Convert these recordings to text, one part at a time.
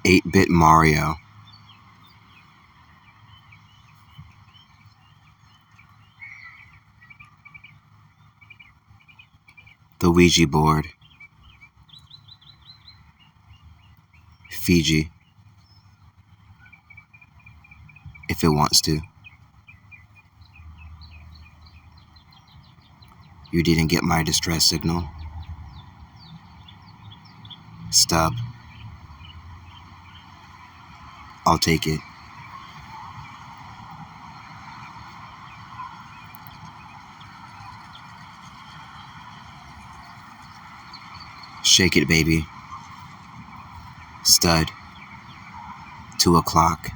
8-bit Mario. The Ouija board. Fiji. If it wants to. You didn't get my distress signal. Stub. I'll take it. Shake it, baby. Stud. 2 o'clock.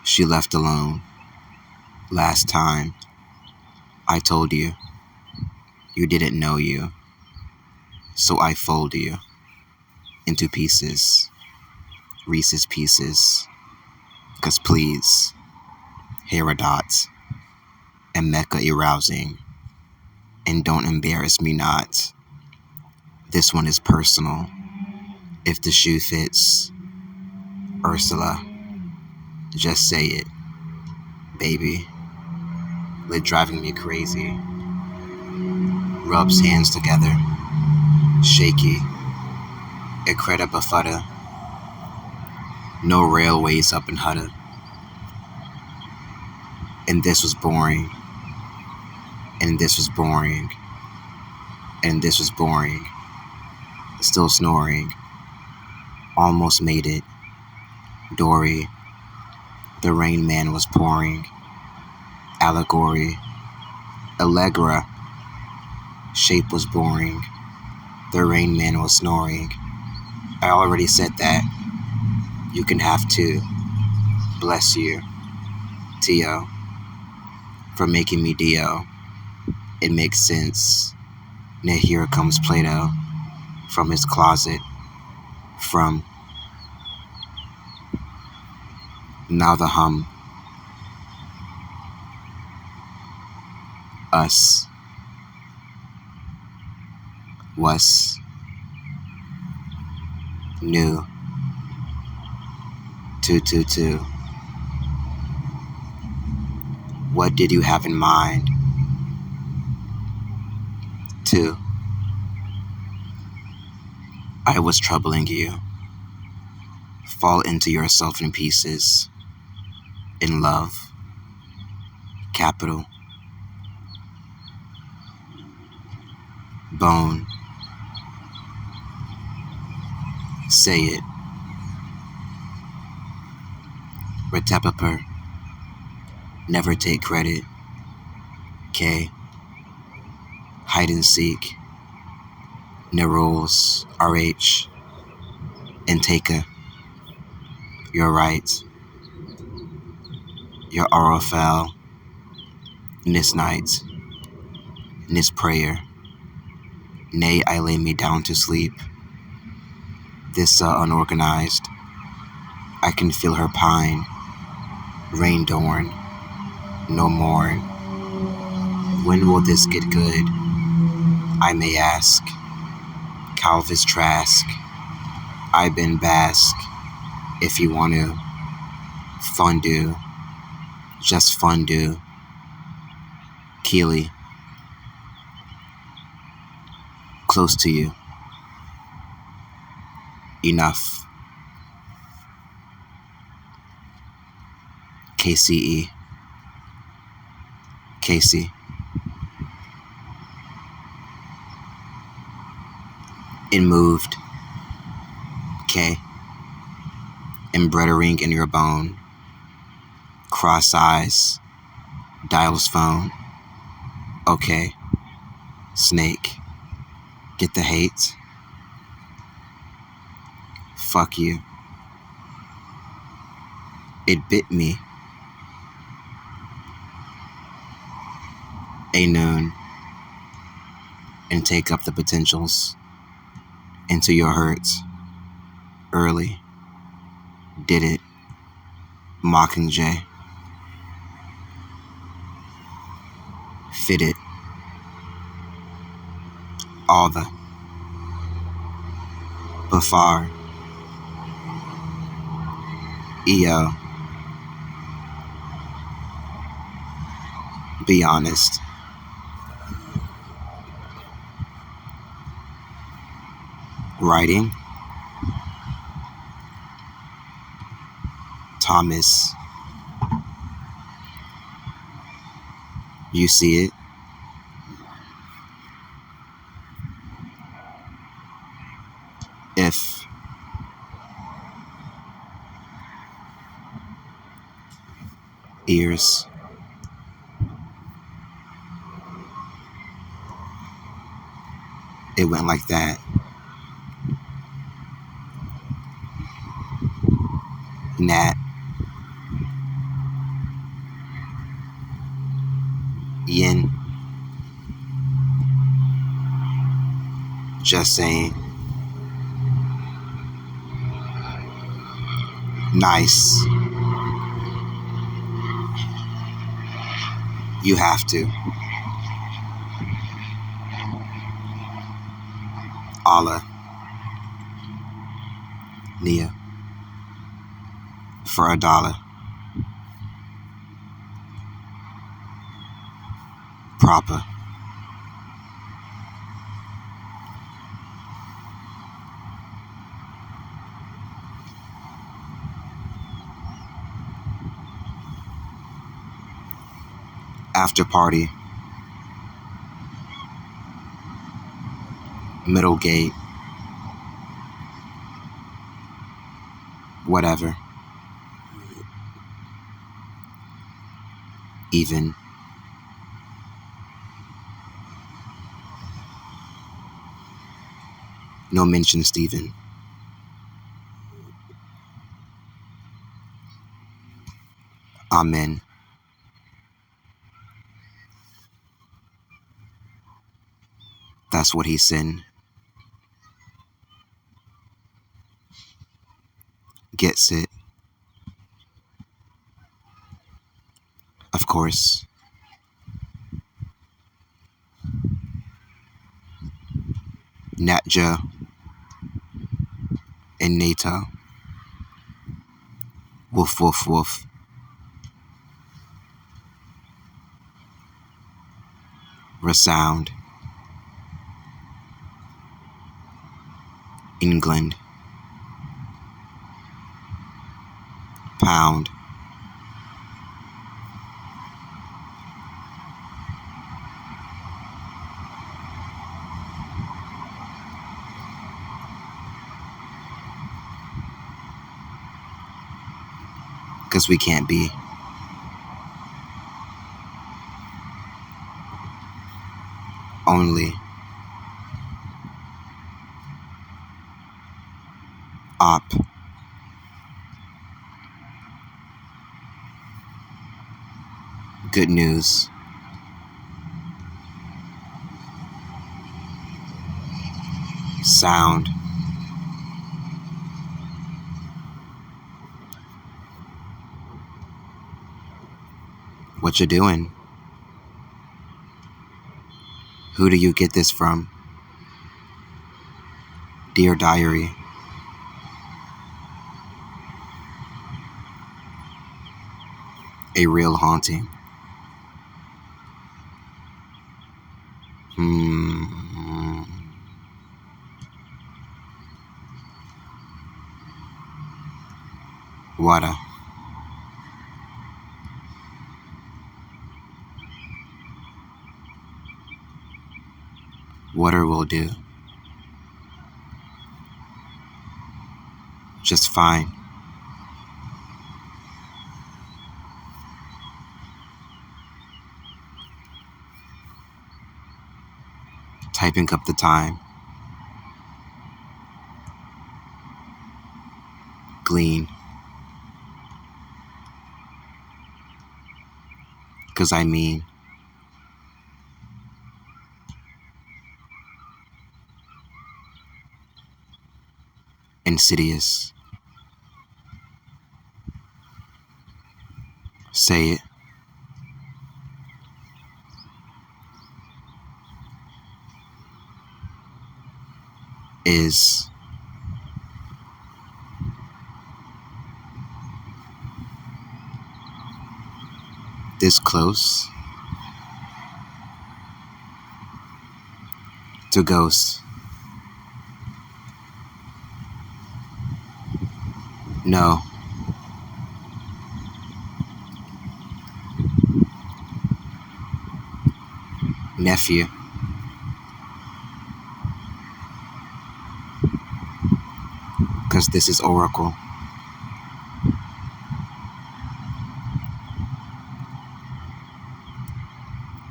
She left alone. Last time, I told you. You didn't know you. So I fold you into pieces. Reese's Pieces. 'Cause please, Herodot and Mecca arousing. And don't embarrass me not. This one is personal. If the shoe fits. Ursula. Just say it. Baby. They're driving me crazy. Rubs hands together. Shaky. Incredible fudder. No railways up in Hutta. And this was boring. And this was boring. And this was boring. Still snoring. Almost made it. Dory. The rain man was pouring. Allegory. Allegra. Shape was boring. The rain man was snoring. I already said that. You can have 2. Bless you. Tio. For making me Dio. It makes sense. Now here comes Plato. From his closet. From. Now the hum. Us. Was. New. 222. What did you have in mind? 2. I was troubling you. Fall into yourself in pieces. In love. Capital. Bone. Say it. Retepaper. Never take credit. K. Hide and seek. Neroles. RH. Intaka. You're right. Your Orofel. This night. This prayer. Nay, I lay me down to sleep. This unorganized. I can feel her pine. Rain dorn. No more. When will this get good? I may ask. Calvis Trask. I been bask. If you want to. Fondue. Just fondue. Keely. Close to you. Enough. KCE. Casey. It moved. K. Embroidering in your bone. Cross eyes. Dials phone. Okay. Snake. Get the hate. Fuck you. It bit me. A noon. And take up the potentials. Into your hurts. Early. Did it. Mockingjay. Fit it. All the. Bafar. EO. Be honest. Writing. Thomas. You see it. If. Ears. It went like that. Nat. Yin. Just saying. Nice. You have to. Allah. Nia. For $1. Proper. After party. Middle gate. Whatever. Even. No mention Stephen. Amen. That's what he said. Gets it. Of course. Natja and NATO. Woof, woof, woof. Resound. England. Pound. Because we can't be. Only. Op. Good news. Sound. What you doing? Who do you get this from? Dear Diary. A real haunting. Water. Water will do. Just fine. Typing up the time. Glean. 'Cause I mean. Insidious. Say it. Is. This close to ghosts. No. Nephew. Because this is Oracle.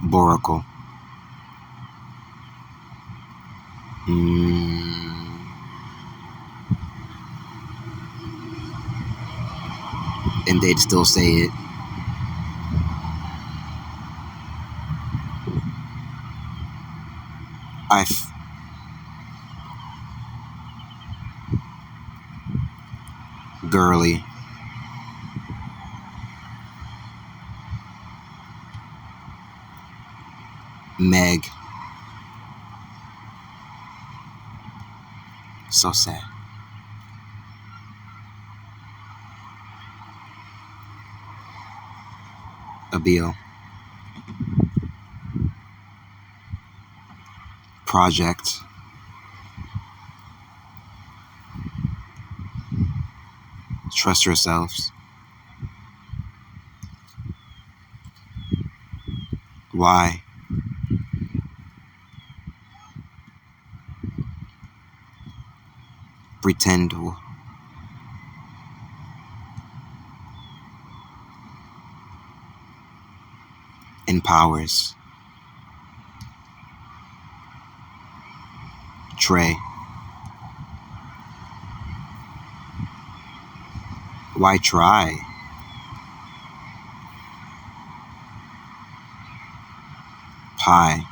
Boracle. And they'd still say it. Girly. Meg. So sad. Abil. Project. Trust yourselves. Why? Pretend. Empowers. Trey. Why try? Pi.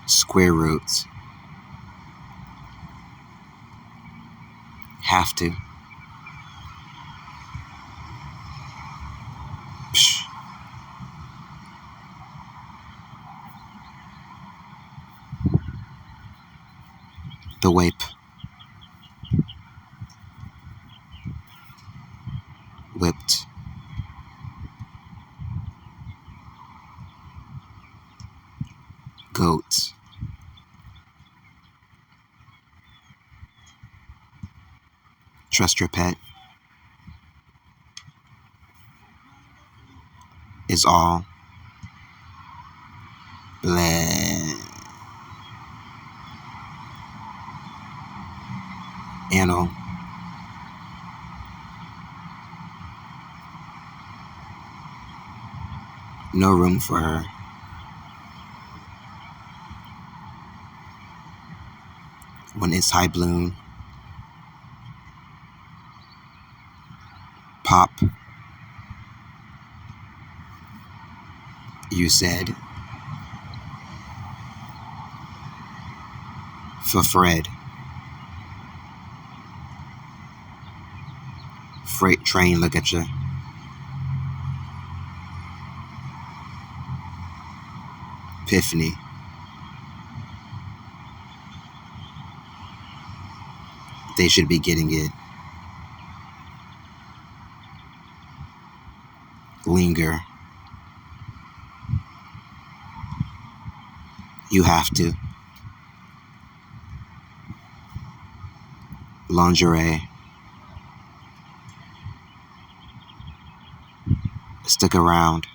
Square root. Have to. Psh. The wape. Whipped. Goat. Trust your pet. Is all. Bleh. Anno. No room for her. When it's high bloom. Pop. You said. For Fred. Freight train, look at you. Epiphany. They should be getting it. Linger. You have to. Lingerie. Stick around.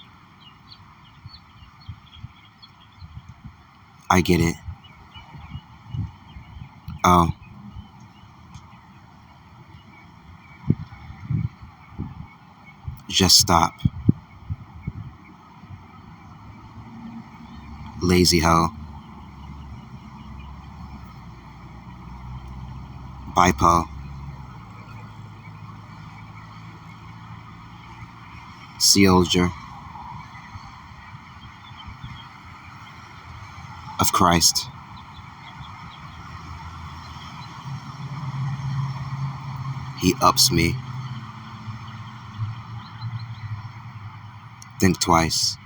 I get it. Oh. Just stop. Lazy hoe. Bipo. Soldier. Of Christ. He ups me. Think twice.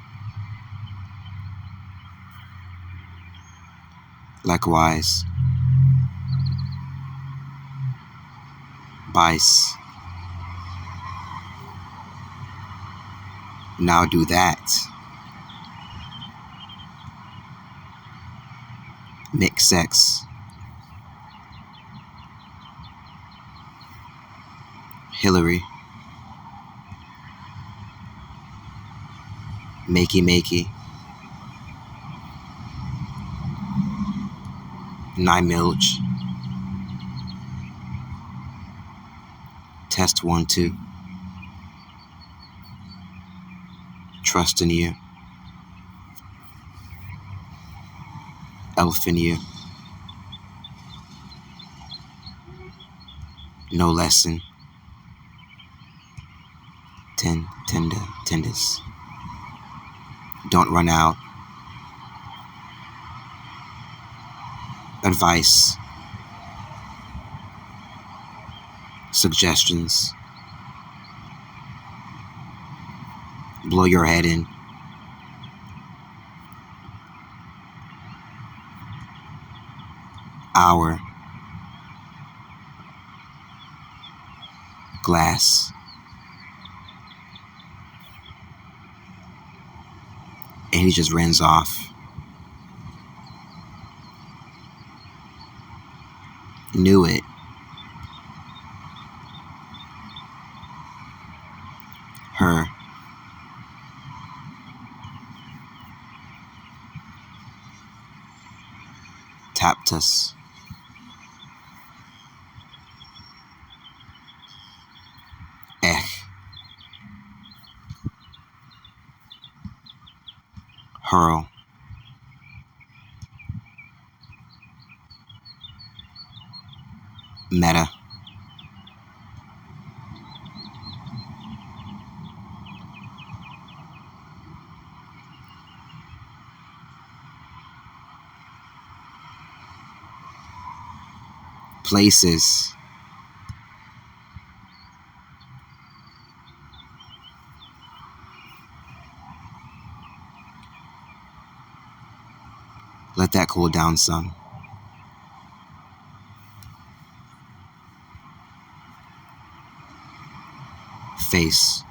Likewise. Bice. Now do that. Mix sex. Hillary. Makey. Milge. Test 1, 2. Trust in you. Elf in you. No lesson. Tenders. Don't run out. Advice. Suggestions. Blow your head in. Hour. Glass. And he just runs off. Knew it. Her. Tapped us. Hurl. Meta. Places. Let that cool down some. Face.